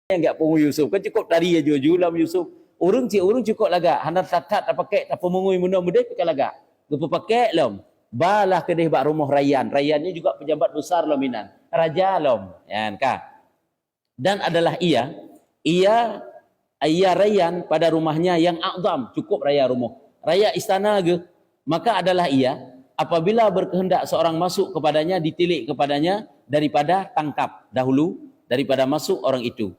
enggak pungu Yusuf kan cukup tari aja julam Yusuf urung cukup laga hana tatat tak pakai tak pemungui muda-muda pakai laga gupa pakai lom balah kedih bak rumah Rayyannya juga pejabat besar lominan raja lom yan ka dan adalah ia Rayyan pada rumahnya yang a'zam cukup raya istana ge maka adalah ia apabila berkehendak seorang masuk kepadanya ditilik kepadanya daripada tangkap dahulu daripada masuk orang itu.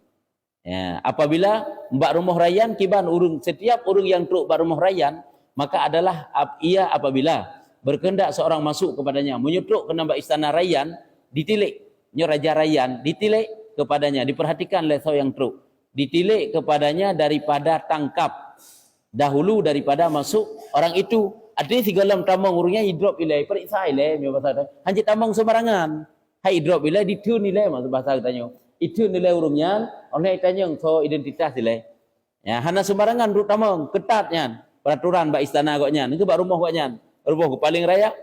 Ya, apabila mbak rumah Rayyan kiban setiap urung yang truk mbak rumah Rayyan maka adalah ia apabila berkehendak seorang masuk kepadanya menyetruk ke mbak istana Rayyan ditilik Raja Rayyan ditilik kepadanya diperhatikan oleh yang truk ditilik kepadanya daripada tangkap dahulu daripada masuk orang itu artinya sigalam tamang urungnya hidrop ilai periksa ilai bahasa hanjit tamang sembarangan hai hidrop ilai ditun ilai maksud bahasa katanya itu nilai urungnya oleh tanya so identitas nilai ya hana sembarangan rut tamang ketatnya peraturan bak istana agaknya itu bak rumah agaknya rumah paling raya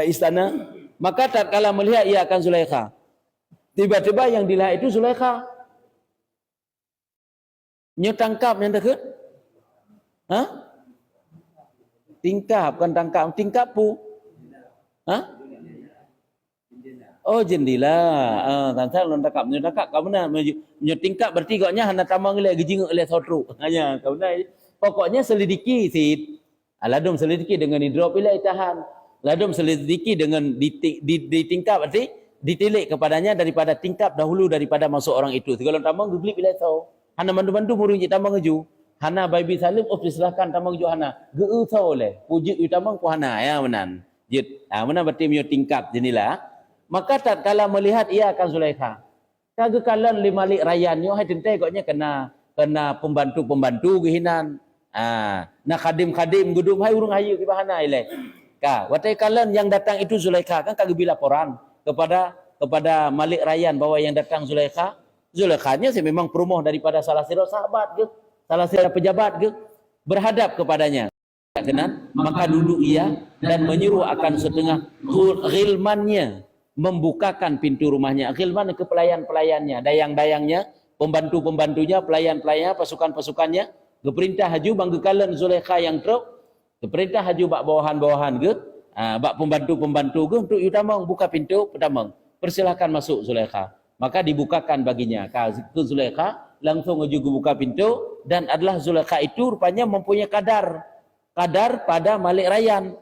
istana maka tatkala melihat ia akan Zulaikha tiba-tiba yang dilihat itu Zulaikha nyetangkap yang dekat tingkap bukan tangkap pu oh jendela tantang lon takap kau benar tingkap berarti gaknya hana tamang le gijing le sotru hanya kau benar pokoknya selidiki sid ladum selidiki dengan hidrop ile tahan ladum selidiki dengan ditingkap berarti ditilik kepadanya daripada tingkap dahulu daripada masuk orang itu segala tamang gublik ile tau hana mandu-mandu murung je tamang ju hana baby salim silakan tamang ju hana geu tau le puji tamang ku hana ya menan jit mana berarti mio tingkap jenilah maka tatkala melihat ia akan Zulaikha kagekalan limalik Rayyannya hai tentai koknya kena pembantu gehinan na khadim gudum hai urung hayu ki bahana ile ka watai kalan yang datang itu Zulaikha kan kageu laporan kepada Malik Rayyan bahwa yang datang Zulaikhanya memang perumoh daripada salah sira sahabat ke salah sira pejabat ke berhadap kepadanya maka duduk ia dan menyuruh akan setengah ghilmannya membukakan pintu rumahnya ghilman ke pelayan-pelayannya dayang-dayangnya pembantu-pembantunya pelayan-pelayannya pasukan-pasukannya geperintah haju banggekalan Zulaikha yang truk geperintah haju bak bawahan-bawahan ge bak pembantu-pembantu ge untuk utamang buka pintu pertama persilakan masuk Zulaikha maka dibukakan baginya ke Zulaikha langsung haju buka pintu dan adalah Zulaikha itu rupanya mempunyai kadar pada Malik Rayyan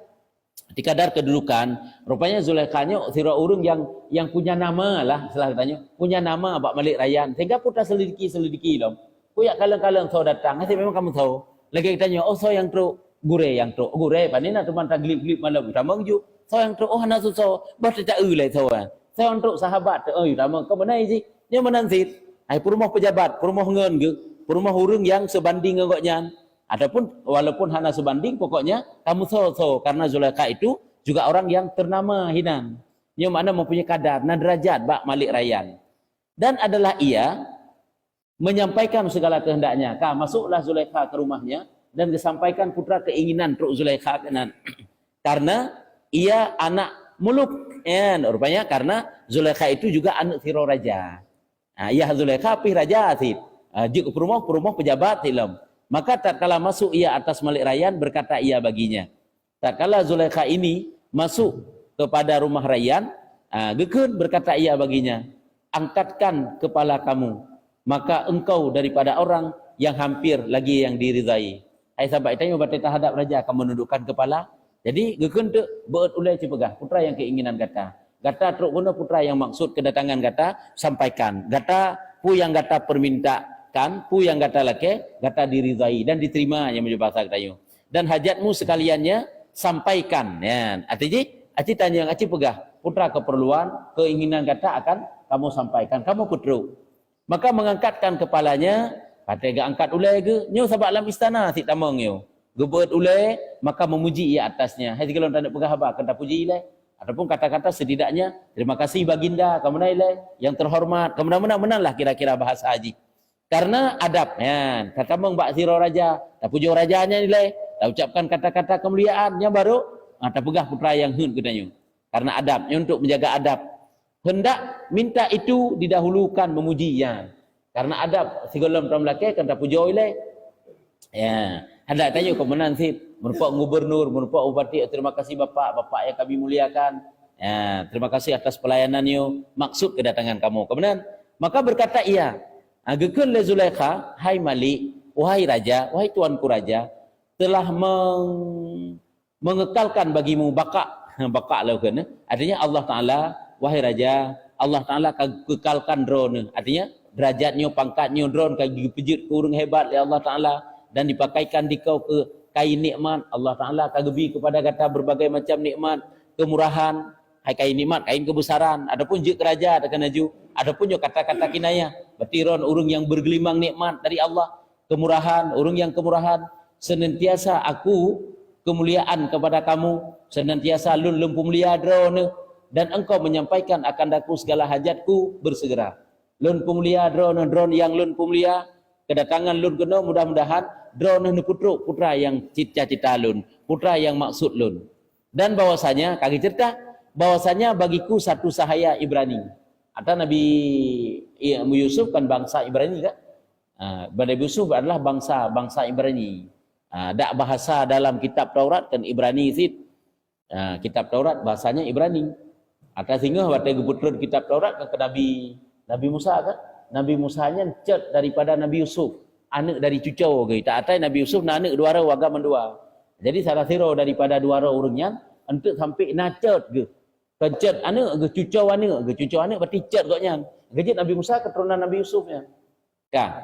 di kadar kedudukan rupanya Zulaikhanya sira urung yang punya nama lah salah katanya punya nama Abak Malik Rayyan sehingga putra selidiki lom punya kalang-kalang so datang nanti memang kamu tahu lagi tanya oh so yang truk gure panina teman taglip-glip malam tamang ju so yang truk oh hana so baca tak lai so yang truk sahabat tamang kau mana sih nya menansit ai perumah pejabat perumah ngen ge perumah urung yang sebanding ngagaknya adapun walaupun hana sebanding pokoknya kamu so karena Zulaikha itu juga orang yang ternama hinan yang mana mempunyai kadar derajat bak Malik Rayyan dan adalah ia menyampaikan segala kehendaknya masuklah Zulaikha ke rumahnya dan disampaikan putra keinginan truk Zulaikha karena ia anak muluk rupanya karena Zulaikha itu juga anak siro raja ia Zulaikha pih raja asid juga perumah pejabat hilam maka tatkala masuk ia atas Malik Rayyan berkata ia baginya tatkala Zulaikha ini masuk kepada rumah Rayyan gekun berkata ia baginya angkatkan kepala kamu maka engkau daripada orang yang hampir lagi yang diridai hai sahabat tanya batai terhadap raja kamu menundukkan kepala jadi gekun tu beut ulai cipegah putra yang keinginan gata truk guna putra yang maksud kedatangan gata sampaikan gata pu yang gata perminta pu yang kata lake kata diridai dan diterima yang menjadi bahasa katayo dan hajatmu sekaliannya sampaikan ya aci tanya aci pegah putra keperluan keinginan kata akan kamu sampaikan kamu putruk maka mengangkatkan kepalanya kata ga angkat ulai ge nyo sabak lam istana si tamang yo gebeut ulai maka memuji ia atasnya hai kalau tak pegah apa kata puji ilai ataupun kata-kata setidaknya terima kasih baginda kamu ilai yang terhormat kamu menang-menanglah kira-kira bahasa haji karena adab kata mbak siro raja tak puji rajanya nilai tak ucapkan kata-kata kemuliaannya baru tak pegah putra yang hun katanya karena adabnya untuk menjaga adab hendak minta itu didahulukan memujinya Karena adab sigolom tam laki kan tak pujo ile. Ya, hendak tanya kemenan sih merupakan gubernur, merupakan bupati. Terima kasih bapak yang kami muliakan. Ya, terima kasih atas pelayanannya. Maksud kedatangan kamu. Kemudian maka berkata ia, Agakun le Zulaikha, hai Malik, wahai raja, wahai tuanku raja, telah mengekalkan bagimu baka lah kan. Artinya Allah Taala, wahai raja, Allah Taala kekalkan drone. Artinya derajatnya, pangkatnya drone kagi pejut kurung hebat ya Allah Taala dan dipakaikan di kau ke kain nikmat. Allah Taala kagebi kepada kata berbagai macam nikmat, kemurahan, hai kain nikmat, kain kebesaran. Adapun je raja akan aju. Adapun jo kata-kata kinayah, berarti ron urang yang bergelimang nikmat dari Allah, kemurahan, urang yang kemurahan, senantiasa aku kemuliaan kepada kamu, senantiasa lun lempu mulia drone dan engkau menyampaikan akan daku segala hajatku bersegera. Lun pemulia drone yang lun pemulia kedatangan lun kena mudah-mudahan drone putra yang cita-cita lun, putra yang maksud lun. Dan bahwasanya kaki cerita bahwasanya bagiku satu sahaya Ibrani. Atau Nabi Yusuf kan bangsa Ibrani kan? Nabi Yusuf adalah bangsa Ibrani. Ada bahasa dalam kitab Taurat kan Ibrani sit. Kitab Taurat bahasanya Ibrani. Atau sehingga waktu kebetulan kitab Taurat kan ke Nabi Musa kan? Nabi Musa nya cet daripada Nabi Yusuf. Anak dari cucu ke. Tak atai Nabi Yusuf na anak dua orang warga mendua. Jadi salah siro daripada dua orang orangnya untuk sampai nacet ke. Kecet anak ke cucu anak berarti cet koknya. Gejit Nabi Musa keturunan Nabi Yusufnya. Kan?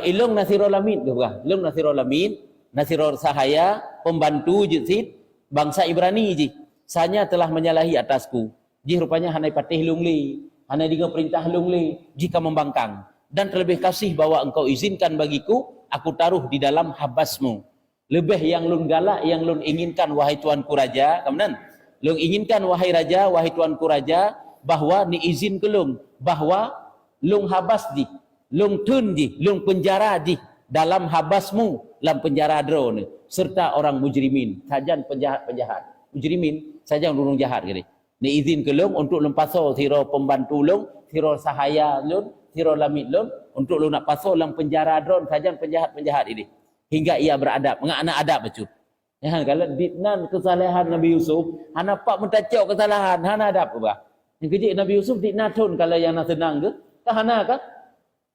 Ilung Nasirul Amin ke bukan? Ilung Nasirul Amin, Nasirul Sahaya, pembantu jitsit bangsa Ibrani ji. Sanya telah menyalahi atasku. Ji rupanya hanai patih lungli, hanai dengan perintah lungli jika membangkang. Dan terlebih kasih bahwa engkau izinkan bagiku, aku taruh di dalam habasmu. Lebih yang lun galak, yang lun inginkan wahai tuanku raja, kemudian lung inginkan wahai raja, wahai tuanku raja, bahwa ni izin ke lung, bahwa lung habas di, lung tun di, lung penjara di dalam habasmu, dalam penjara drone, serta orang mujrimin, sajan penjahat-penjahat. Mujrimin, sajan orang jahat gini. Ni izin ke lung untuk lung paso siro pembantu lung, siro sahaya lung, siro lamit lung, untuk lung nak paso dalam penjara drone, sajan penjahat-penjahat ini. Hingga ia beradab, menganak adab betul. Ya, kalau ditnan kesalahan Nabi Yusuf, hana pak mentacau kesalahan, hana adab apa? Yang kecil Nabi Yusuf ditnan ton kalau yang nak senang ke? Tak hana kan?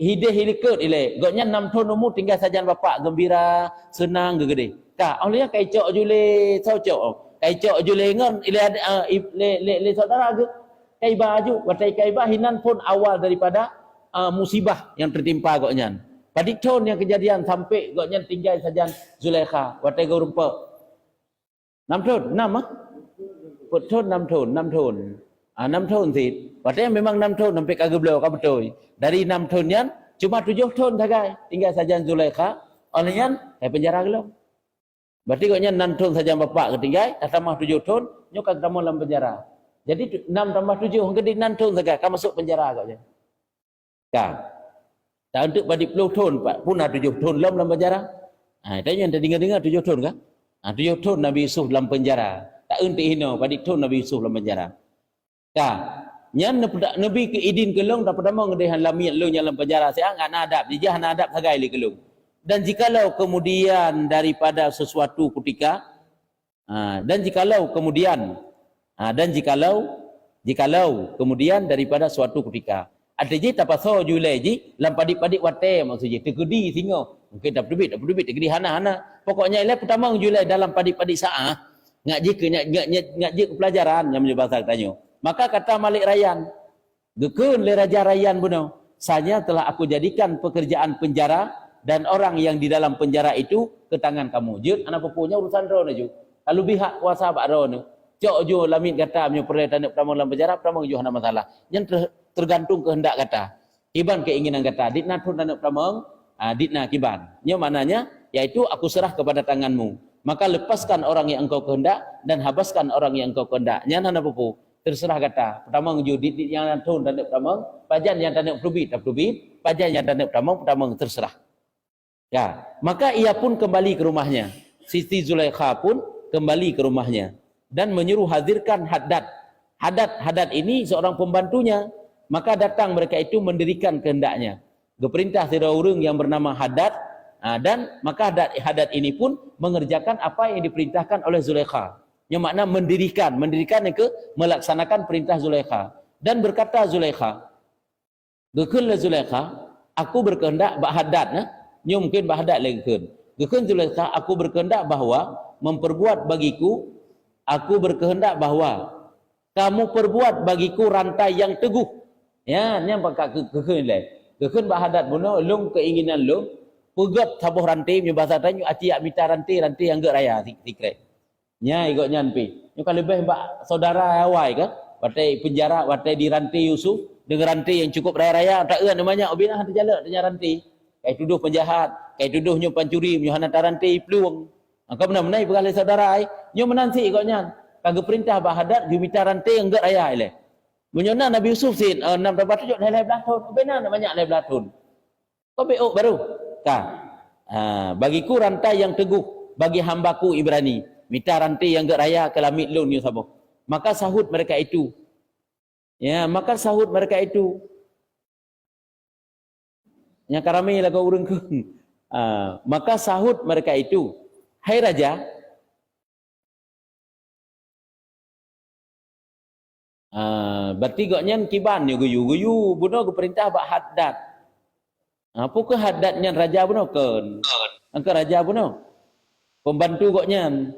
Hideh hilikut ile. Goknya 6 ton umur tinggal sajan bapak gembira, senang gede. Ka, oleh kai cok jule, sau cok. Kai cok jule ngon ile le saudara ke? Kai baju, watai kai bah hinan pun awal daripada musibah yang tertimpa goknya. Pada ton yang kejadian sampai goknya tinggal sajan Zulaikha, watai go rumpah. 6 tahun, 6 ah? Tahun 6 tahun, 6 tahun. 6 tahun sih. Berarti memang 6 tahun sampai kagak beliau kau betul. Dari 6 tahun yang cuma 7 tahun saja tinggal saja Zulaikha. Olehnya saya penjara gelap. Berarti koknya 6 tahun saja bapak ketinggal, tambah 7 tahun, nyok kagak mau dalam penjara. Jadi 6 tambah 7, jadi 6 tahun saja kau masuk penjara koknya. Kan? Tak untuk pada 10 tahun, Pak. Punah 7 tahun dalam penjara. Itu yang dengar 7 tahun kan? 7 tahun Nabi Yusuf dalam penjara. Tak enti hino pada tahun Nabi Yusuf dalam penjara. Ka, nyan Nabi ke idin kelong tak pertama ngedehan lamiat lu dalam penjara. Saya enggak nadap, dia nadap sagai li kelong. Dan jikalau kemudian daripada sesuatu ketika dan jikalau kemudian kemudian daripada suatu ketika ada je tak pasal julai je lam padik-padik wate maksudnya tegedi singo mungkin tak pedubit tegedi hana pokoknya ialah pertama julai dalam padik-padik saah ngaji ke pelajaran yang bahasa tanya maka kata Malik Rayyan gekeun le Raja Rayyan buno saya telah aku jadikan pekerjaan penjara dan orang yang di dalam penjara itu ke tangan kamu jut anak pupunya urusan drone ju kalau pihak kuasa bak drone cok ju lamin kata menyo perlatan pertama dalam penjara pertama ju hana masalah yang tergantung kehendak kata kiban keinginan kata ditna tun dan pramang ditna kiban nya maknanya yaitu aku serah kepada tanganmu maka lepaskan orang yang engkau kehendak dan habaskan orang yang engkau kehendak nya nana pupu terserah kata pertama judit yang tun dan pramang pajan yang tanda prubit pajan yang tanda pramang terserah ya maka ia pun kembali ke rumahnya Siti Zulaikha pun kembali ke rumahnya dan menyuruh hadirkan Haddad ini seorang pembantunya Maka datang mereka itu mendirikan kehendaknya. Geperintah sira urang yang bernama Hadad, dan maka Hadad ini pun mengerjakan apa yang diperintahkan oleh Zulaikha. Yang makna mendirikan ke melaksanakan perintah Zulaikha. Dan berkata Zulaikha, "Gekeun Zulaikha, aku berkehendak bak Hadad nya mungkin bak Hadad lagi keun. Gekeun Zulaikha, aku berkehendak bahwa memperbuat bagiku, aku berkehendak bahwa kamu perbuat bagiku rantai yang teguh." Ya, nyampak kekeun le. Gekeun bak Hadad buno lung keinginan lung pegat sabuh rantai nya bahasa tanyo atiak mita rantai yang geuk raya sikret. Nya ikut nyampi. Nyo kan lebih mbak saudara awai kan? Watai penjara, watai di rantai Yusuf dengan rantai yang cukup raya-raya, tak eun namanya obina hantu jalak dengan rantai. Kai tuduh penjahat, kai tuduh nyo pancuri, nyo hantar rantai peluang. Angka benar-benar begal saudara ai, nyo menansi ikutnya. Kagak perintah bah Hadad jumita rantai yang geuk raya ile. Menyona Nabi Yusuf sin 6 tahun tahun, obina namanya 11 tahun. Kau BO baru. Kan? Bagiku rantai yang teguh bagi hambaku Ibrani. Mita rantai yang geuk raya ke lamit lun nyo sabo. Maka sahut mereka itu. Ya, maka sahut mereka itu. Nya karami lagu urang ke. Maka sahut mereka itu, "Hai raja, berarti goknya kiban yo guyu buno ke perintah bak Hadad. Apa ke Hadadnya raja buno keun. Angka raja buno. Pembantu goknya.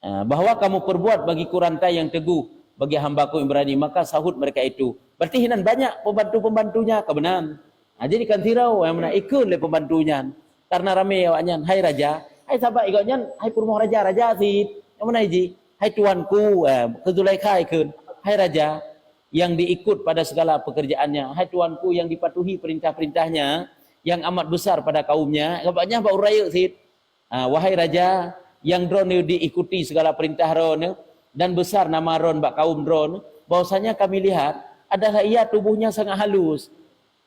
Bahwa kamu perbuat bagi rantai yang teguh bagi hambaku Ibrani, maka sahut mereka itu. Berarti hinan banyak pembantu-pembantunya kebenaran. Jadi kan tirau yang mana ikut le pembantunya. Karena rame awaknya, "Hai raja, hai sahabat ikutnya, hai purmoh raja sih. Yang mana iji? Hai tuanku, ke Zulaikha ikut. Hai raja yang diikut pada segala pekerjaannya, hai tuanku yang dipatuhi perintah-perintahnya, yang amat besar pada kaumnya." Kabarnya bau raya sih. "Wahai raja yang drone diikuti segala perintah ron dan besar nama ron bak kaum ron, bahwasanya kami lihat adalah ia tubuhnya sangat halus.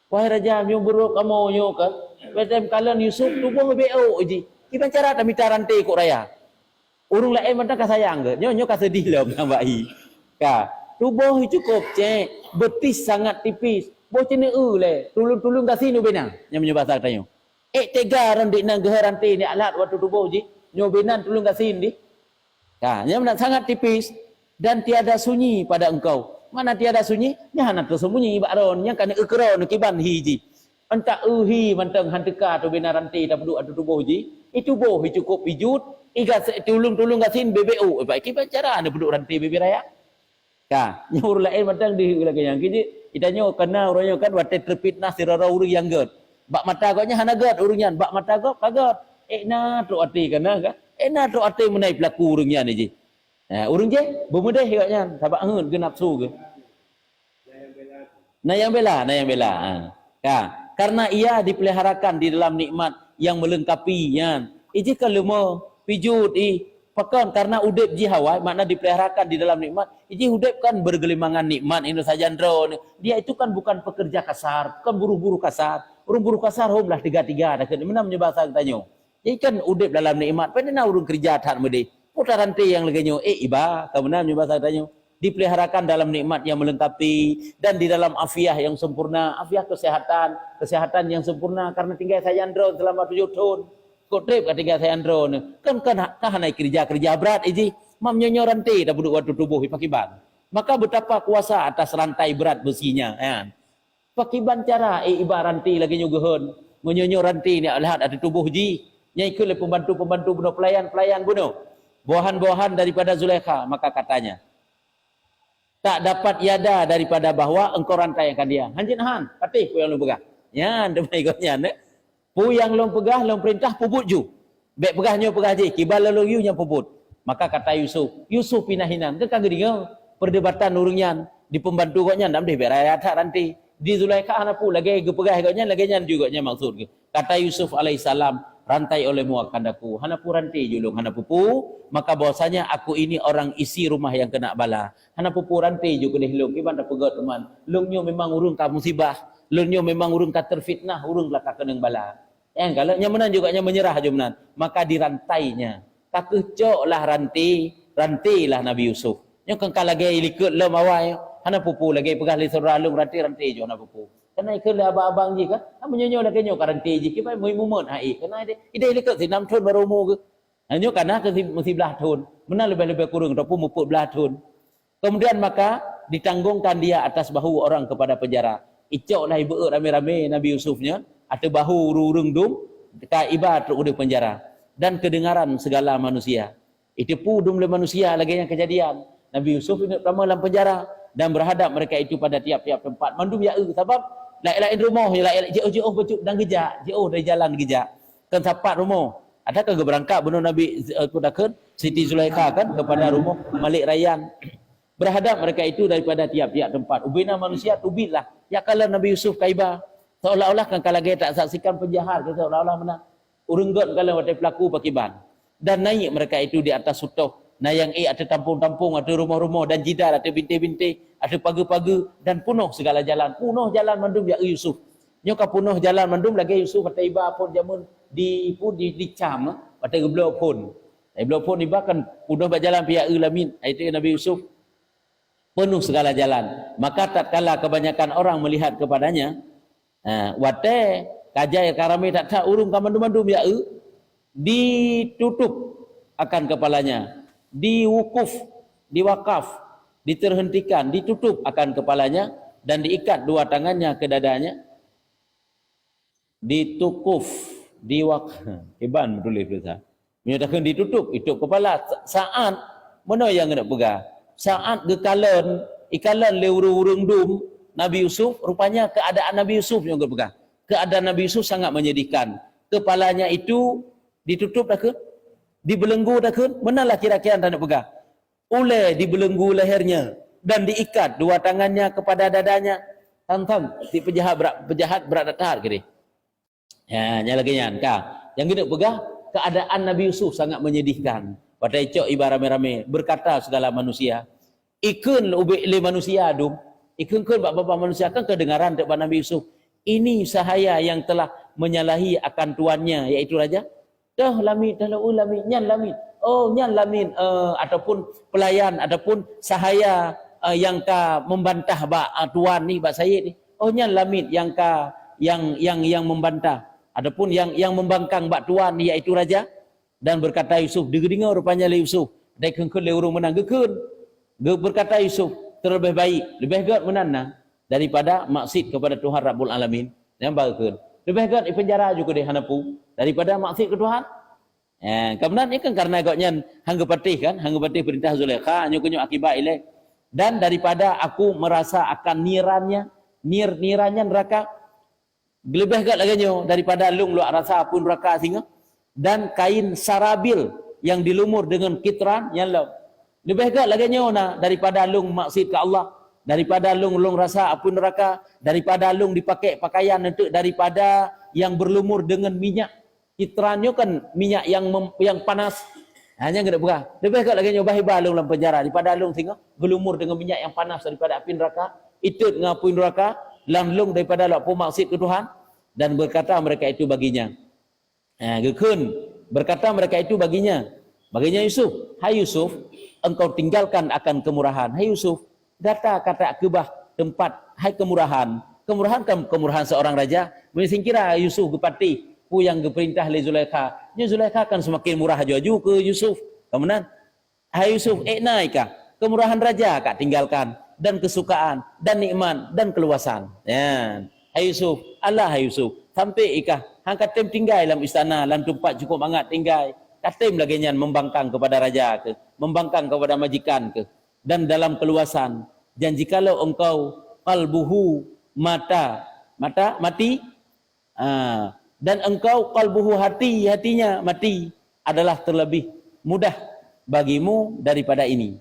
Wahai raja, nyo buruk kamu nyo kan. Betem kalian Yusuf tubuh BO uji. Kita cara kami rantai kok raya. Urung lain mana ka sayang ke? Nyo ka sedih lah nambai. Ka, tubuh cukup cek, betis sangat tipis. Boh cene le, tulung-tulung kasih nu benang. Nya menyebasa tanyo. Tega ran dik nang geh rantai ni alat waktu tubuh uji. Nyobenan tulung kasih di. Nya sangat tipis dan tiada sunyi pada engkau. Mana tiada sunyi? Nya hana tersembunyi bakron nya kan ekron kiban hiji. Anta uhi manteng hanteka tu bina rantai tak peduk atu tubuh ji. Itu boh cukup pijut, iga tulung-tulung kasin BBU. Baik kiban cara anda peduk rantai BB raya. Nya urang lain manteng di lagi yang kiji. Itanyo kena uranyo kan wate terfitnah sirara urang yang ged. Bak mata gotnya hana ged urangnya, bak mata got kaget. Na tu ati kana ka. Na tu ati menai pelaku urangnya ni ji. Urang je bemudeh katnya sabak angeun ke nafsu ke. Nah yang bela. Karena ia dipeliharakan di dalam nikmat yang melengkapinya. Iji kalau pijut pakan karena udip ji hawai makna dipeliharakan di dalam nikmat. Iji udip kan bergelimangan nikmat ini saja drone. Dia itu kan bukan pekerja kasar, bukan buruh-buruh kasar. Urung buruh kasar homlah tiga-tiga dah kena mana menyebasa tanyo. Jadi kan udip dalam nikmat, pernah urung kerja tak mede. Putar rantai yang leganyo, iba, kebenar menyebasa tanyo. Dipeliharakan dalam nikmat yang melengkapi dan di dalam afiah yang sempurna, afiah kesehatan yang sempurna karena tinggal saya drone selama 7 tahun. Kok trip tinggal saya drone. Kan hanai kerja berat iji. Mam nyonyo rantai dah buduk waktu tubuh pakiban. Maka betapa kuasa atas rantai berat besinya, kan. Pakiban cara iba rantai lagi nyuguhun. Menyonyo rantai ni lihat ada tubuh ji. Nya ikut le pembantu-pembantu bunuh pelayan bunuh. Bawahan-bawahan daripada Zulaikha, maka katanya tak dapat yada daripada bahwa engkau rantai akan dia. Hanjin han, patih pu yang lu pegah. Ya, demai gotnya ne. Pu yang lu pegah, lu perintah puput ju. Bek pegahnya pegah je, kibal lalu yu nya puput. Maka kata Yusuf pinahinan. Ke kagak dengar perdebatan urungnya di pembantu gotnya ndam deh beraya tak rantai. Di Zulaikha anapu lagi gepegah gotnya lagi nyan juga nya maksud. Kata Yusuf alaihissalam, rantai olehmu akan daku. Hanapu rantai julung, hanapupu. Maka bahwasanya aku ini orang isi rumah yang kena bala. Hanapupu rantai juga deh lung. Iban dah pegat teman. Lungnya memang urung ka musibah. Lungnya memang urung ka terfitnah. Urung lah ka keneng bala. Yang kalau nyamenan juga nya menyerah jumnan. Maka dirantainya. Kakecok lah rantai. Rantai lah Nabi Yusuf. Nya kengkal lagi likut lem awal. hana pupu lagi pegah li saudara lung rantai jo hana pupu. Kena ikut abang-abang je kan, menyonyo lagi nyo karantai je, kita mumun hai, kena ide ikut si 6 tahun baru umur ke. Hanya karena ke mesti belah tahun, mana lebih-lebih kurang ataupun muput belah tahun. Kemudian maka ditanggungkan dia atas bahu orang kepada penjara. Icoklah ibu rame-rame Nabi Yusufnya, atau bahu rurung-dum, ibarat udah penjara. Dan kedengaran segala manusia. Itu pun oleh manusia lagi yang kejadian. Nabi Yusuf ini pertama dalam penjara dan berhadap mereka itu pada tiap-tiap tempat. Mandum ya sebab lain-lain rumah, lain-lain jauh-jauh bercuk dan gejak, jauh dari jalan gejak. Kan sapat rumah. Adakah berangkat benar Nabi kudakan Siti Zulaikha kan kepada rumah Malik Rayyan. Berhadap mereka itu daripada tiap-tiap tempat. Ubina manusia tubitlah. Ya kalau Nabi Yusuf kaiba seolah-olah kan kalau dia tak saksikan penjahat seolah-olah mana urunggot kalau ada pelaku pakiban. Dan naik mereka itu di atas sutoh. Nayang ada tampung-tampung, ada rumah-rumah dan jidar, ada bintik-bintik, ada pagar-pagar dan penuh segala jalan. Penuh jalan mandum ya Yusuf. Nyoka penuh jalan mandum lagi Yusuf kata iba pun jamun di cam kata geblok pun. Geblok pun iba kan penuh berjalan pihak lamin. Itu Nabi Yusuf penuh segala jalan. Maka tatkala kebanyakan orang melihat kepadanya, wate kajai karami tak tak urung kamandum-mandum ya ditutup akan kepalanya, diwukuf, diwakaf, diterhentikan, ditutup akan kepalanya dan diikat dua tangannya ke dadanya. Ditukuf, iban betul itu. Menyatakan ditutup itu kepala saat mana yang nak pegang? Saat ikalan leurung dum Nabi Yusuf, rupanya keadaan Nabi Yusuf yang berpegang. Keadaan Nabi Yusuf sangat menyedihkan. Kepalanya itu ditutup dah ke? Dibelenggu dah ke? Manalah kira-kira anda nak pegang? Oleh dibelenggu lehernya dan diikat dua tangannya kepada dadanya. Tantang si penjahat berat tahar ke dia. Ya, nyala kenyan kah? Yang kita pegang keadaan Nabi Yusuf sangat menyedihkan. Pada icok iba rame-rame berkata segala manusia. Ikun le manusia adum. Ikun bapa manusia kan kedengaran dekat Nabi Yusuf. Ini sahaya yang telah menyalahi akan tuannya iaitu raja. Dah lamit, nyan lamit. Oh, nyan lamit ataupun pelayan ataupun sahaya yang ka membantah tuan ni bak Sayyid ni. Oh, nyan lamit yang ka yang membantah. Adapun yang membangkang bak tuan iaitu raja. Dan berkata Yusuf, dengar rupanya le Yusuf. Dai keun le urung menang gekeun. Berkata Yusuf, terlebih baik, lebih gat menana daripada maksud kepada Tuhan Rabbul Alamin. Yang bageun. Lebih gat di penjara juga di hanapu daripada maksud ke Tuhan. Kemudian ini kan karena agaknya hangga patih kan, hangga patih perintah Zulaikha, nyukunyo akibat ile. Dan daripada aku merasa akan nirannya neraka. Lebih gat lagi daripada lung luak rasa pun neraka singa. Dan kain sarabil yang dilumur dengan kitran yang lebih gat lagi daripada lung maksud ke Allah, daripada lung rasa apun neraka, daripada lung dipakai pakaian untuk daripada yang berlumur dengan minyak. Kitrannya kan minyak yang panas. Hanya enggak berah. Lebih gat lagi bahibah lung dalam penjara daripada lung singa berlumur dengan minyak yang panas daripada api neraka. Itu ngapun neraka lam lung daripada lapu maksud ke Tuhan dan berkata mereka itu baginya. Gekun berkata mereka itu baginya Yusuf, hai Yusuf, engkau tinggalkan akan kemurahan. Hai Yusuf, data kata kebah tempat hai kemurahan kan kemurahan seorang raja. Singkira Yusuf gepati pu yang geperintah le Zulaikha. Zulaikha kan semakin murah ju ke Yusuf. Kemudian hai Yusuf, naikah kemurahan raja kak tinggalkan dan kesukaan dan nikmat dan keluasan. Ya. Hai Yusuf, Allah hai Yusuf, sampai ikah hang katem tinggal dalam istana, dalam tempat cukup banget tinggal. Katem lagi nyan membangkang kepada raja ke, membangkang kepada majikan ke, dan dalam keluasan. Dan jikalau engkau qalbuhu mati, dan engkau qalbuhu hatinya mati adalah terlebih mudah bagimu daripada ini.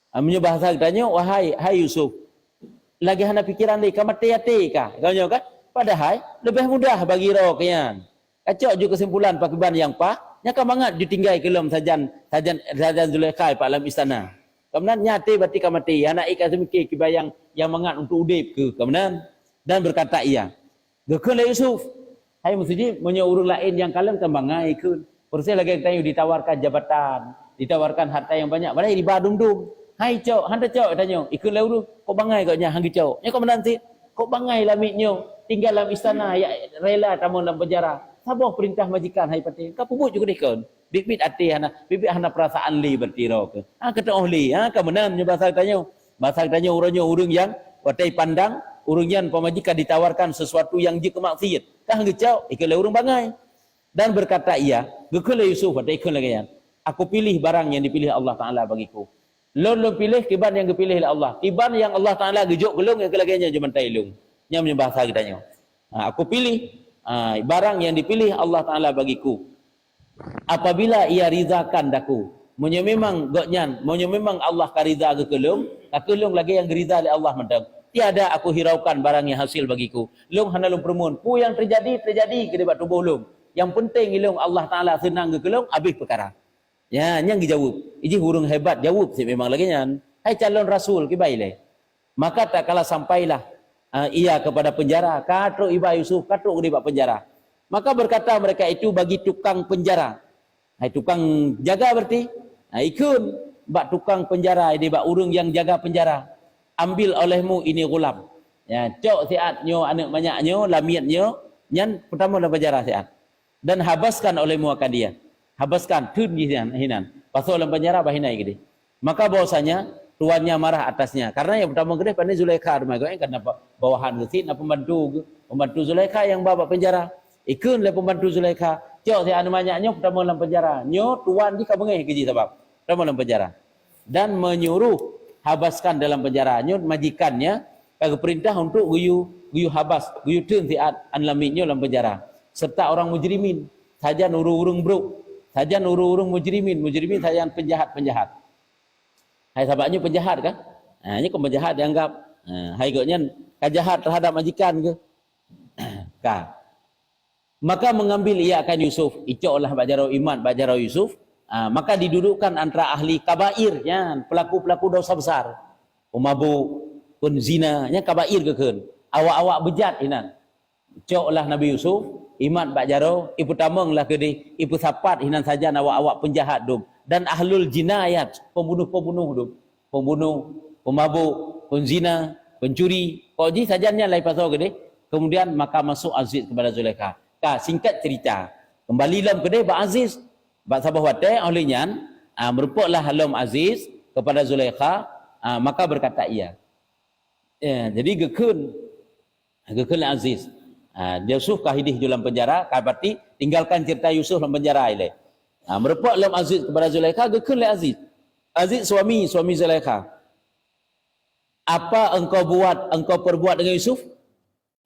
Menyebah bahasa katanya, wahai Yusuf, lagi hana pikiran ni kamati kah? Kau kan? Padahal lebih mudah bagi roh kian. Kacau juga kesimpulan pakiban yang nyaka banget ditinggal kelom sajan Zulaikha pak dalam istana. Kemudian nyate berarti kamati anak ikan semikir kibayang yang mangat untuk udip ke. Kemudian dan berkata ia. Gekun Yusuf. Hai maksudnya punya urung lain yang kalian kembangai kun. Persis lagi tanya ditawarkan jabatan, ditawarkan harta yang banyak. Padahal di badum-dum. Hai cok, handa cok tanya. Ikut lalu kok bangai kau nya hang cok. Nya kau menanti. Kok bangai lamitnya tinggal dalam istana ya rela tamu dalam penjara. Sabar perintah majikan hai pati. Kau pubut juga dikon. Bibit hati hana, bibit hana perasaan li bertiro ke. Kata li, kau menamnya bahasa tanya. Bahasa tanya urang yang watai pandang, urang yang pemajikan ditawarkan sesuatu yang jika maksiat. Kah ngecau, ikut urang bangai. Dan berkata ia, gekula Yusuf watai ikut lagi yang. Aku pilih barang yang dipilih Allah Taala bagiku. Lo pilih kiban yang dipilih oleh Allah. Kiban yang Allah Taala gejuk gelung yang kelaganya cuma tailung. Nya bahasa kitanya. Aku pilih barang yang dipilih Allah Taala bagiku. Apabila ia rizakan daku. Monya memang goknyan, monya memang Allah kariza ke kelung, kelung lagi yang geriza oleh Allah mendang. Tiada aku hiraukan barang yang hasil bagiku. Lung hana lung permun. Pu yang terjadi ke debat tubuh lung. Yang penting ilung Allah Taala senang ke kelung habis perkara. Ya, yang dijawab. Iji hurung hebat jawab sih memang lagi nyan. Hai calon rasul ke baile. Maka tak kala sampailah ia kepada penjara, katruk iba Yusuf, katruk di penjara. Maka berkata mereka itu bagi tukang penjara. Hai tukang jaga berarti. Ikun bak tukang penjara ini bak urung yang jaga penjara. Ambil olehmu ini gulam. Ya, cok siat nyo anak banyaknyo, lamiatnyo, nyan pertama dalam penjara siat. Dan habaskan olehmu akan dia. Habaskan tun hinan. Pasal dalam penjara bahinai gede. Maka bahwasanya tuannya marah atasnya. Karena yang pertama gede pandai Zulaikha rumah kau kan bawahan gesit na pembantu Zulaikha yang bawa penjara. Ikun le pembantu Zulaikha. Cok si anu banyaknya pertama dalam penjara. Nyo tuan di kabengeh keji sebab pertama dalam penjara. Dan menyuruh habaskan dalam penjara. Nyo majikannya bagi perintah untuk guyu habas, guyu tun si an lamitnya dalam penjara. Serta orang mujrimin saja nuru-urung bro. Saja nuru-urung mujrimin saja penjahat-penjahat. Hai sahabatnya penjahat kan? Ini kau penjahat dianggap. Hai goknya kajahat terhadap majikan ke? Kah? Maka mengambil ia akan Yusuf. Icoklah bajarau iman, bajarau Yusuf. Maka didudukkan antara ahli kabair, ya, pelaku-pelaku dosa besar. Pemabuk, pun zina, ya, kabair keken. Awak-awak bejat inan. Icoklah Nabi Yusuf, iman bajarau, ibu tamanglah kedi, ibu sapat inan saja awak-awak penjahat dum. Dan ahlul jinayat, pembunuh-pembunuh dum. Pembunuh, pemabuk, penzina, pencuri. Kau ji sajanya lai pasal kedi. Kemudian maka masuk Aziz kepada Zulaikha. Singkat cerita, kembali dalam kedai Pak Aziz, Pak Sabah Watai olehnya, merupuklah halam Aziz kepada Zulaikha, maka berkata ia. Jadi gekun Aziz. Yusuf kahidih dalam penjara, berarti tinggalkan cerita Yusuf dalam penjara ile. Merupuk dalam Aziz kepada Zulaikha, gekun Aziz. Aziz suami Zulaikha. Apa engkau perbuat dengan Yusuf?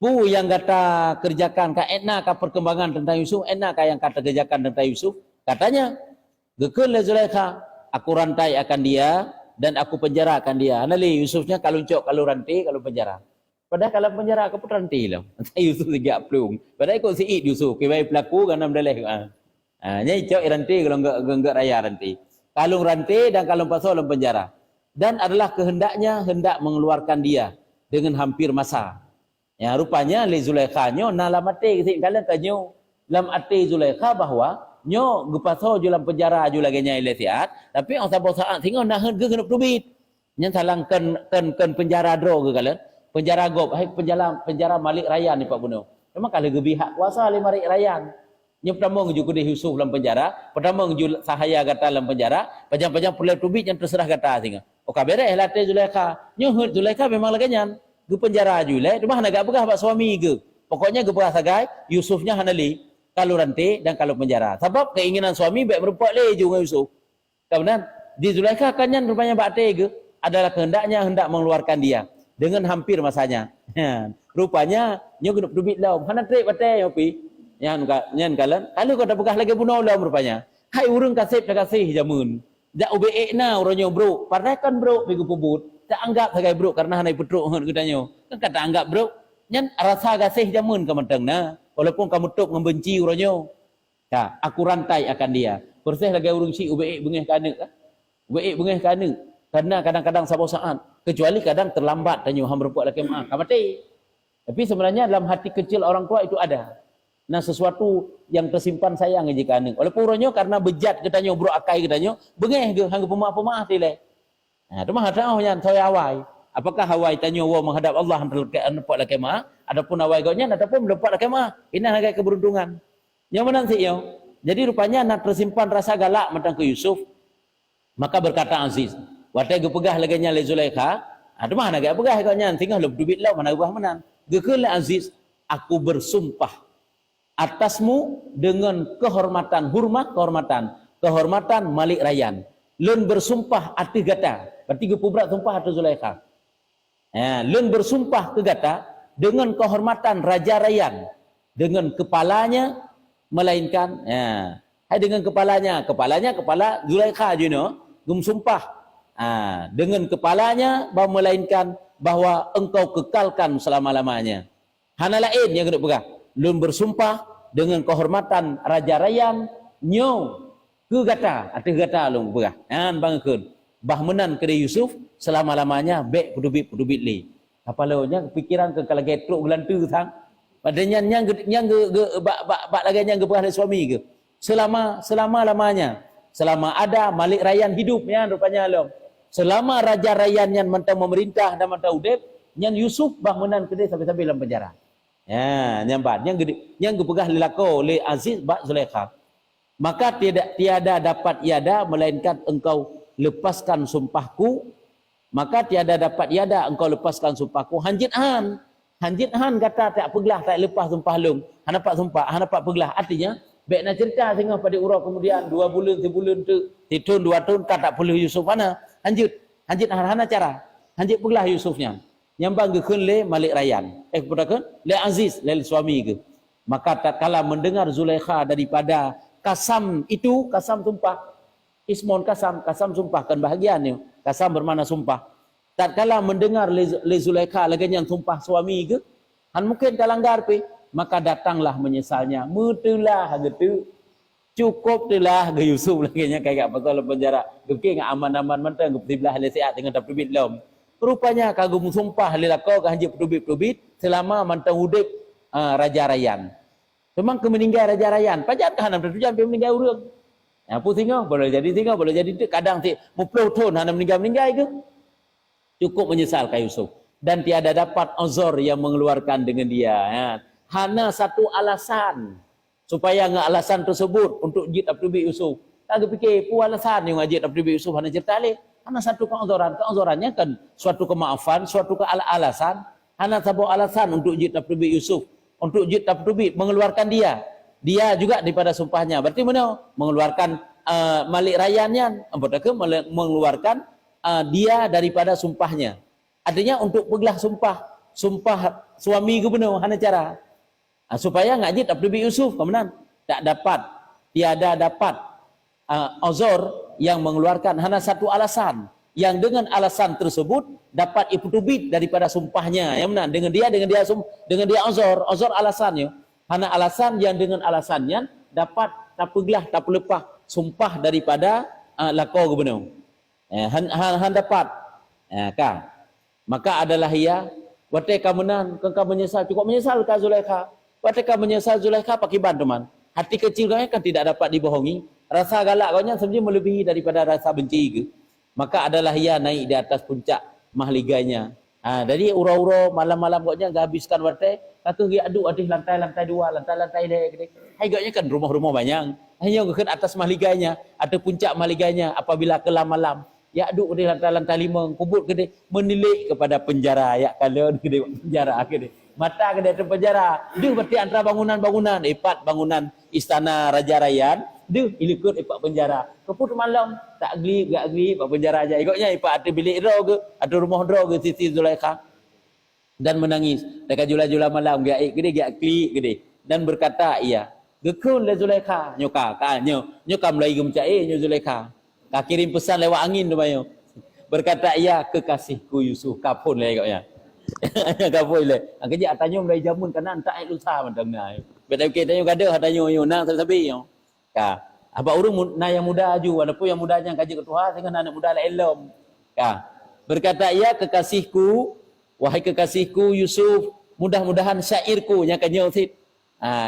Pu yang kata kerjakan ka enak ka perkembangan tentang Yusuf, enak ka yang kata kerjakan tentang Yusuf. Katanya, gekun le Zulaikha, aku rantai akan dia dan aku penjara akan dia. Nali Yusufnya kalau rantai, kalau penjara. Padahal kalau penjara aku pun rantai lah. Yusuf tiga pelung. Padahal ikut si Yusuf, kibai pelaku kan daleh. Nyai cok rantai kalau enggak raya rantai. Kalung rantai dan kalung pasal dalam penjara. Dan adalah kehendaknya hendak mengeluarkan dia dengan hampir masa. Ya, rupanya le Zulaikha nyo na lamate kisik kalian kanyo lam ate Zulaikha bahwa nyo gepaso dalam penjara ju lagi nyai le siat tapi orang sabau saat singo nahen ge genep tubit nyen salang ken penjara dro ge kalian penjara gop hai penjara Malik Rayyan ni Pak Buno memang kalau ge bihak kuasa le Malik Rayyan nyo pertama ngeju kudih Yusuf dalam penjara pertama ngeju sahaya kata dalam penjara panjang-panjang pulai tubit yang terserah kata singa oka beres late Zulaikha nyo Zulaikha memang lagi nyan ke penjara jule, cuma hana gak begah bak suami ke. Pokoknya ke begah sagai, Yusufnya hanali kalau rantai dan kalau penjara. Sebab keinginan suami baik merupak le juga Yusuf. Kemudian di Zulaikha kanyan rupanya bak ke adalah kehendaknya hendak mengeluarkan dia dengan hampir masanya. Rupanya nyo gedup dubit laum, hana trek bate yopi. Nyan kalan, kalau kau dah begah lagi bunuh laum rupanya. Hai urang kasih jamun. Dak ubek na uronyo bro, paraikan bro minggu pubut. Tak anggap sebagai bro karena hanai putruk hon katanya. Kan kata anggap bro, nyan rasa gasih jamun ka menteng na. Walaupun kamu tok membenci uronyo. Ya, aku rantai akan dia. Persih lagi urung si ubek bengeh kana ka. Ubek bengeh kana. Karena kadang-kadang sabo saat, kecuali kadang terlambat tanya ham repuk laki mak kamati. Tapi sebenarnya dalam hati kecil orang tua itu ada. Nah, sesuatu yang tersimpan sayang jika kana. Walaupun uronyo karena bejat katanya bro akai katanya, bengeh ge hang pemaaf-pemaaf tile. Tu mah ada yang toy awai. Apakah Hawai tanya wa menghadap Allah nampak la kemah, adapun Hawai gonya adapun nampak la kemah. Ini agak keberuntungan. Yang mana sih yo? Jadi rupanya nak tersimpan rasa galak tentang ke Yusuf. Maka berkata Aziz, watai ge pegah laganya le Zulaikha, ada mana ge pegah gonya tinggal lebih duit lah mana ubah menan. Gekele Aziz, aku bersumpah atasmu dengan kehormatan Malik Rayyan. Lun bersumpah ati gata. Berarti ge pubrak sumpah atau Zulaikha. Lun bersumpah ke gata dengan kehormatan Raja Rayyan, dengan kepalanya melainkan dengan kepala Zulaikha je no gum sumpah dengan kepalanya bahawa melainkan bahawa engkau kekalkan selama-lamanya. Hana lain yang kena pegang. Lun bersumpah dengan kehormatan Raja Rayyan nyo ke gata atas gata lun pegang. Bangkeun bah menan kedai Yusuf selama-lamanya bek pedubit li. Apa lawanya pikiran ke kalau getruk gelantu sang. Padanya yang bak lagi yang gebelah suami ke. Selama-lamanya. Selama ada Malik Rayyan hidup ya rupanya lom. Selama Raja Rayyan yang mentang memerintah dan mentang udep, yang Yusuf bah menan kedai sampai-sampai dalam penjara. Nyambat yang gepegah lelako oleh Aziz bak Zulaikha. Maka tiada dapat iada melainkan engkau lepaskan sumpahku, maka tiada dapat iada engkau lepaskan sumpahku. Hanjit han kata tak peglah tak lepas sumpah lum. Han dapat sumpah, han dapat peglah. Artinya baik nak cerita sehingga pada urau kemudian 2 bulan, 3 bulan tu, setahun 2 tahun tak perlu Yusuf ana. Hanjit han cara. Hanjit peglah Yusufnya. Nyambang gekeun le Malik Rayyan. Kepada le Aziz le suami ke. Maka tatkala mendengar Zulaikha daripada kasam itu, kasam sumpah. Ismon kasam sumpah kan bahagiannya. Kasam bermakna sumpah. Tatkala mendengar le Zulaikha lagi yang sumpah suami ke, han mungkin kalanggar pe, maka datanglah menyesalnya. Mutulah gitu. Cukup telah ke Yusuf lagi nya kayak pasal penjara. Geke ngak aman-aman mentang ke belah le siat dengan tak pedubit lom. Rupanya kagum sumpah le lakau ka hanjip pedubit selama mentang udip Raja Rayyan. Memang kemeninggal Raja Rayyan. Pajan kahanam tujuan pe meninggal urang. Apa singa boleh jadi kadang si 10 tahun hanya meninggal ke. Cukup menyesal ke Yusuf dan tiada dapat uzur yang mengeluarkan dengan dia. Hanya satu alasan supaya alasan tersebut untuk jid Abdul Yusuf. Tak fikir pu alasan yang ajid Abdul Yusuf hanya cerita le. Hanya satu keuzurannya kan suatu kemaafan, suatu alasan. Hanya satu alasan untuk jid Abdul Yusuf, untuk jid Abdul mengeluarkan dia. Dia juga daripada sumpahnya. Berarti mana? Mengeluarkan Malik Rayyan mengeluarkan dia daripada sumpahnya. Artinya untuk peglah sumpah suami gubernur hana cara. Supaya ngajit Abdul Yusuf kemenan tiada dapat uzur yang mengeluarkan hanya satu alasan yang dengan alasan tersebut dapat iputubit daripada sumpahnya. Yang mana? Dengan dia uzur alasannya. Hana alasan yang dengan alasannya dapat tak peglah tak pelepah sumpah daripada lakau gubernur. Han dapat kan. Maka adalah ia watai kamenan kau menyesal cukup menyesal ka Zulaikha. Watai kau menyesal Zulaikha pakiban teman. Hati kecil kau kan tidak dapat dibohongi. Rasa galak kau nya sebenarnya melebihi daripada rasa benci ke. Maka adalah ia naik di atas puncak mahliganya. Jadi ura-ura malam-malam kau nya habiskan watai. Kata dia aduk adih lantai 2, lantai dia. Hai gaknya kan rumah-rumah banyak. Hanya ke atas mahliganya, ada puncak mahliganya apabila kelam malam. Ya aduk adih lantai 5, kubur ke menilik kepada penjara. Ya kalau ke penjara ke mata ke dalam penjara. Dia berarti antara bangunan-bangunan, epat bangunan istana Raja Rayyan, dia ilikut epat penjara. Keput malam tak agli epat penjara aja. Ikutnya epat ada bilik draw ke, ada rumah draw ke Siti Zulaikha. Dan menangis dekat jula-jula malam dia klik gede dan berkata ia gekun le Zulaikha nyoka mulai gemcai nyo Zulaikha ka kirim pesan lewat angin tu bayo berkata ia kekasihku Yusuf kapun le katnya kapun le kerja tanya mulai jamun kanan tak lusa macam na betul ke tanya gadah tanya yo nang sabi yo ka apa urang na yang muda aju walaupun yang mudanya kaji ketua dengan anak muda la elom ka berkata ia kekasihku wahai kekasihku Yusuf, mudah-mudahan syairku yang akan nyosit.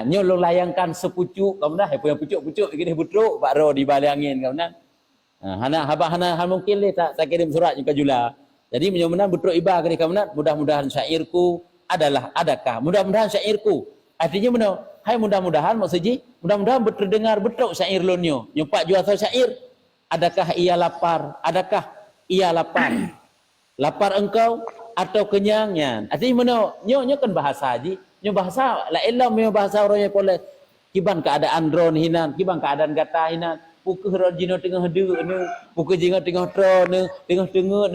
Nyolong layangkan sepucuk, kau nak? Yang pucuk-pucuk, gini butruk, Pak Ro di balik angin, kau nak? Hana habah hana mungkin le tak kirim surat juga jula. Jadi menyuruh betul iba ke kamunat, mudah-mudahan syairku adalah adakah. Mudah-mudahan syairku. Artinya mana? Hai mudah-mudahan maksudnya mudah-mudahan terdengar betul syair lonyo. Nyupak jual syair. Adakah ia lapar? Adakah ia lapar? Lapar engkau atau kenyangnya? Artinya mana? Nyo kan bahasa haji. Nyo bahasa la elam nyo bahasa orang yang boleh. Kiban keadaan drone hinan, kiban keadaan gata hinan. Pukul rajino tengah hadu ni, pukul jinga tengah drone ni,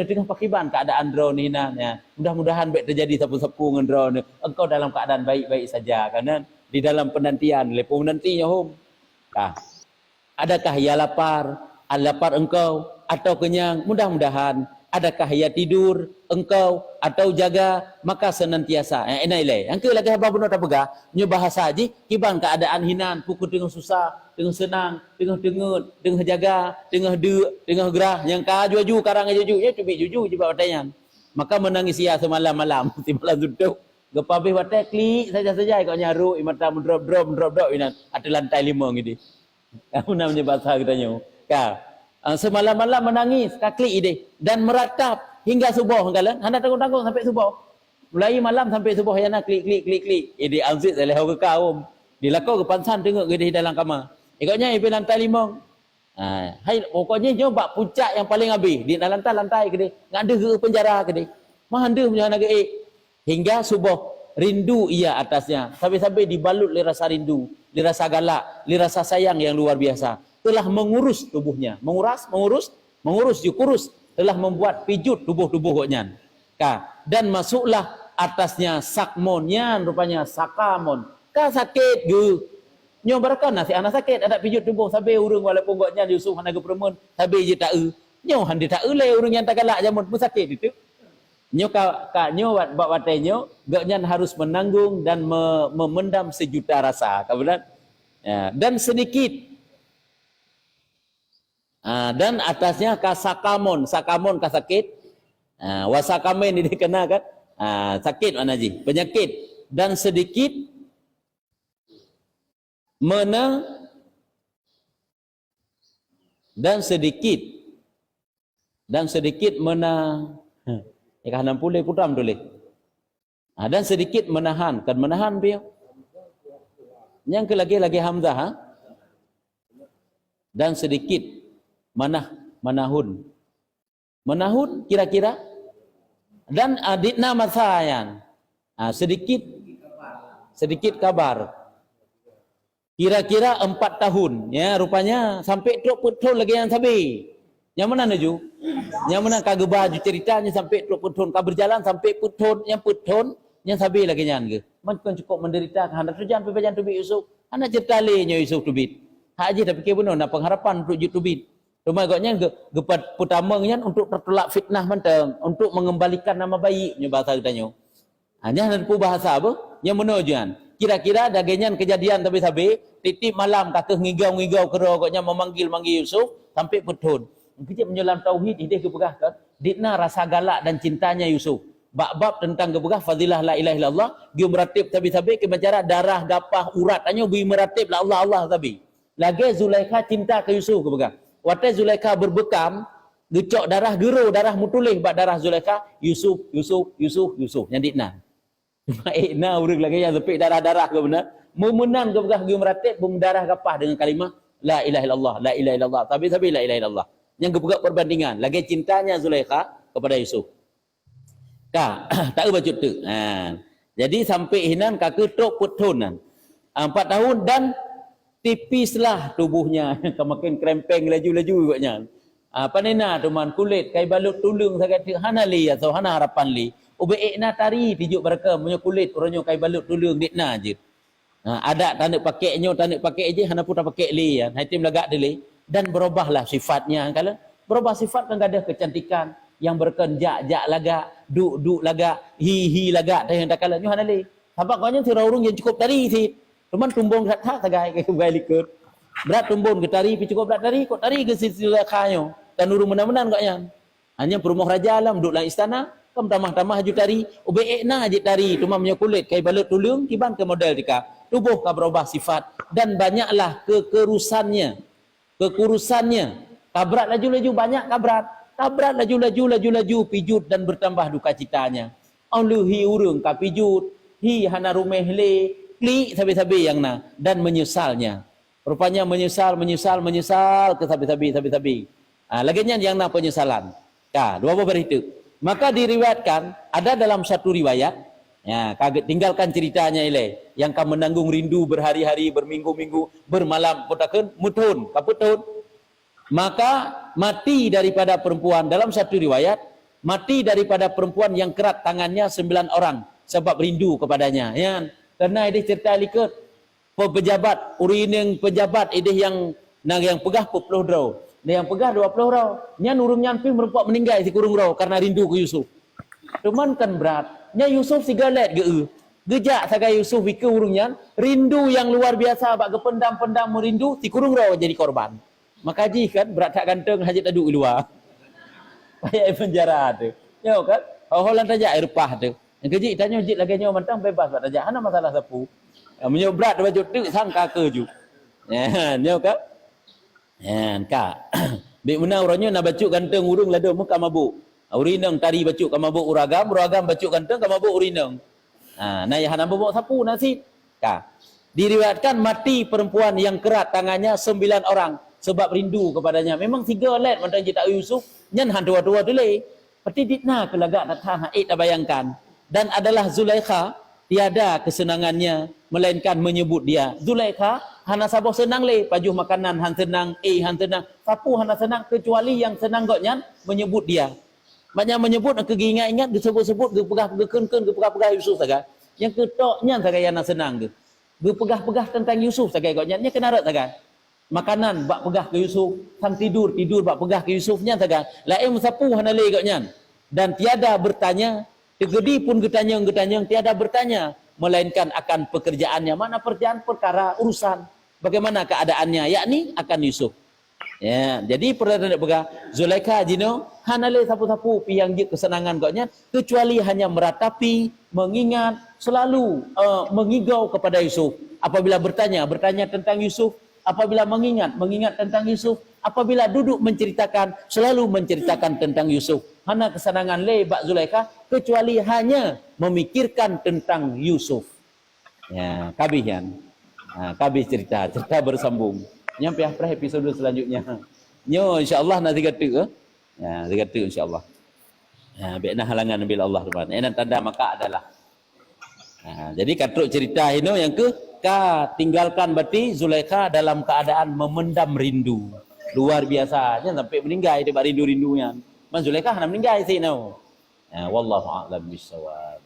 tengah pakiban keadaan drone hinan ya. Mudah-mudahan baik terjadi sapu-sapu dengan drone ni. Engkau dalam keadaan baik-baik saja kan? Di dalam penantian, lepo menantinya hom. Adakah ia lapar? Lapar engkau atau kenyang? Mudah-mudahan. Adakah ia tidur engkau atau jaga? Maka senantiasa. Yang ke lagi habang benar tak pegah. Nyo bahasa haji, kiban keadaan hinan, pukul tengah susah, tengah senang, tengah dengut, tengah jaga, tengah tengah gerah. Yang kah juju, karang juju, ya cubik juju je buat watanya. Maka menangis ia semalam-malam, si malam duduk. Gepa habis watak klik saja-saja kau nyaru, mata drop inan. Ada lantai 5 gitu. Kamu namanya bahasa katanya. Semalam-malam menangis, kaklik ide dan meratap hingga subuh kala. Hana tanggung-tanggung sampai subuh. Mulai malam sampai subuh yana klik. Ide anzit oleh orang kaum. Dilakau ke pansan tengok ke di dalam kamar. Ikutnya ibu lantai 5. Hai pokoknya nyoba puncak yang paling habis di dalam lantai ke dia. Ngada ke penjara ke dia. Mahanda punya anak hingga subuh rindu ia atasnya. Sampai-sampai dibalut oleh rasa rindu, oleh rasa galak, oleh rasa sayang yang luar biasa. Telah mengurus tubuhnya, mengurus, kurus, telah membuat pijut tubuh-tubuhnya. Dan masuklah atasnya sakmonnya, rupanya sakamon. Sakit ge. Nyo barakan nasi anak sakit, ada pijut tubuh sampai urung walaupun goknya Yusuf hana ke perempuan, sampai je tak nyo handi tak le urung yang tak galak jamun pun sakit itu. Nyo nyo buat watenya, goknya harus menanggung dan memendam sejuta rasa, kemudian dan sedikit. Dan atasnya sakamon sakit. Wasakamen ini dikenakan sakit mana ji? Penyakit dan sedikit dan sedikit ikan 60 putam tulis. Dan sedikit menahan, kan menahan dia. Yang lagi hamzah dan sedikit menahun kira-kira dan aditna masayan sedikit kabar kira-kira 4 tahun ya rupanya sampai 20 tahun lagi yang sabi yang mana naju yang mana kagak baju ceritanya sampai 20 tahun kau berjalan sampai putun yang sabi lagi yang ke macam cukup menderita hendak tujuan pejajan tubit Yusuf anak cerita lenya Yusuf tubit haji tapi ke benar nak pengharapan untuk tubit. Cuma agaknya gepat pertamanya untuk tertolak fitnah mentang untuk mengembalikan nama baiknya bahasa katanya. Hanya ada bahasa apa? Yang menujuan. Kira-kira dagingnya kejadian tapi titip malam kakek ngigau kero agaknya memanggil Yusuf sampai petun. Kita menyelam tauhid ide kepegah kan. Ditna rasa galak dan cintanya Yusuf. Bab-bab tentang kepegah fadilah la ilaha illallah, dia meratib tabi-tabi ke bicara darah gapah urat hanya bi meratib la Allah tabi. Lagi Zulaikha cinta ke Yusuf kepegah. Waktu Zulaikha berbekam, gecok darah geru, darah mutulih bak darah Zulaikha, Yusuf. Yang dikna. Nah, urang lagi yang sepik darah-darah ke benar. Memenang ke begah meratib, darah gapah dengan kalimah la ilaha illallah. Tapi la ilaha illallah. Yang kepegak perbandingan. Lagi cintanya Zulaikha kepada Yusuf. Tak baca tu. Jadi sampai hinan kakek tok putunan. 4 tahun dan tipislah tubuhnya, makin krempeng laju-laju agaknya. Panena teman kulit kai balut tulung sangat hana li atau hana harapan li. Ubeikna tari tijuk baraka punya kulit orangnya kai balut tulung ditna je. Ada tanda pakai je hana putar pakai li ya. Haitim lagak dili dan berubahlah sifatnya kalau berubah sifat kan ada kecantikan yang berkenjak laga, duk laga, hi laga dah yang tak kalah hana li. Sampai kau nya urung yang cukup tari sih. Teman tumbung kata sagai ke likut. Berat tumbun ke tari pi cukup berat tari kok tari ke sila kanyo. Dan urung menan-menan koknya. Hanya perumah raja alam duduk dalam istana, kam tamah-tamah haju tari, ubeikna aje tari, cuma punya kulit kai balut tulung kiban ke model tika. Tubuh ka berubah sifat dan banyaklah kekurusannya. Kabrat laju-laju banyak kabrat. Kabrat laju-laju pijut dan bertambah duka citanya. Allah hi urung ka pijut, hi hana rumeh le, klik sabi-sabi yang na dan menyesalnya. Rupanya menyesal ke sabi-sabi. Laginya yang na penyesalan. Dua berita. Maka diriwayatkan ada dalam satu riwayat, ya, kaget tinggalkan ceritanya ile yang kamu menanggung rindu berhari-hari, berminggu-minggu, bermalam potakeun mutun, kaputun. Maka mati daripada perempuan dalam satu riwayat, mati daripada perempuan yang kerat tangannya 9 orang sebab rindu kepadanya. Ya, karena ini cerita liket pejabat, urineng pejabat ini yang pegah 40 draw. Yang pegah 20 draw. Nya nurung nyampi merempak meninggal si kurung draw karena rindu ke Yusuf. Cuman kan berat. Nya Yusuf si galet ge. Gejak sagai Yusuf ke urungnya, rindu yang luar biasa bak pendam merindu si kurung draw jadi korban. Maka haji kan berat tak ganteng hajat aduk luar. Payah penjara tu. Ya kan? Holan tajak air pah tu. Yang kejik tanya jik lagi nyawa mantang bebas buat tajak. Hana masalah sapu. Menyo berat baju tu sangka ke ju. Ya, nyo kan? Ya, ka. Bik menau ronyo nak bacuk ganteng urung lado muka mabuk. Urineng tari bacuk ka mabuk uragam bacuk ganteng ka mabuk urineng. Nah ya hana bobok sapu nasib. Ka. Diriwayatkan mati perempuan yang kerat tangannya 9 orang sebab rindu kepadanya. Memang 3 let mantang je tak Yusuf nyan han dua-dua dule. Peti ditna ke lagak datang haid tak bayangkan. Dan adalah Zulaikha tiada kesenangannya melainkan menyebut dia. Zulaikha hana sabo senang le pajuh makanan han senang, han senang. Sapu hana senang kecuali yang senang goknya menyebut dia. Banyak menyebut ke ingat-ingat disebut-sebut ke pegah-pegah ke pegah-pegah Yusuf saga. Yang ketoknya saga yang senang ke. Pegah-pegah tentang Yusuf saga goknya nya kenarat saga. Makanan bak pegah ke Yusuf, sang tidur bak pegah ke Yusufnya saga. Lain sapu hana le goknya. Dan tiada bertanya, tegedi pun getanyang tiada bertanya melainkan akan pekerjaannya. Mana pekerjaan perkara urusan bagaimana keadaannya, yakni akan Yusuf. Ya, jadi perdana pegah Zulaikha jino hanale sapu-sapu piang je kesenangan goknya kecuali hanya meratapi, mengingat, selalu mengigau kepada Yusuf. Apabila bertanya tentang Yusuf, apabila mengingat tentang Yusuf, apabila duduk menceritakan, selalu menceritakan tentang Yusuf. Hana kesenangan le bak Zulaikha kecuali hanya memikirkan tentang Yusuf. Ya, kabihan. Kabih cerita bersambung. Nyampe apa episode selanjutnya. Nyo insya-Allah nanti kata ya, nanti kata insya-Allah. Ya, biarlah halangan bila Allah Subhanahu. Enan tanda maka adalah. Jadi katruk cerita ini yang tinggalkan berarti Zulaikha dalam keadaan memendam rindu. Luar biasanya sampai meninggal dia rindu-rindunya. Man Zulaikha hana meninggal sih no. Wallahu a'lam bissawab.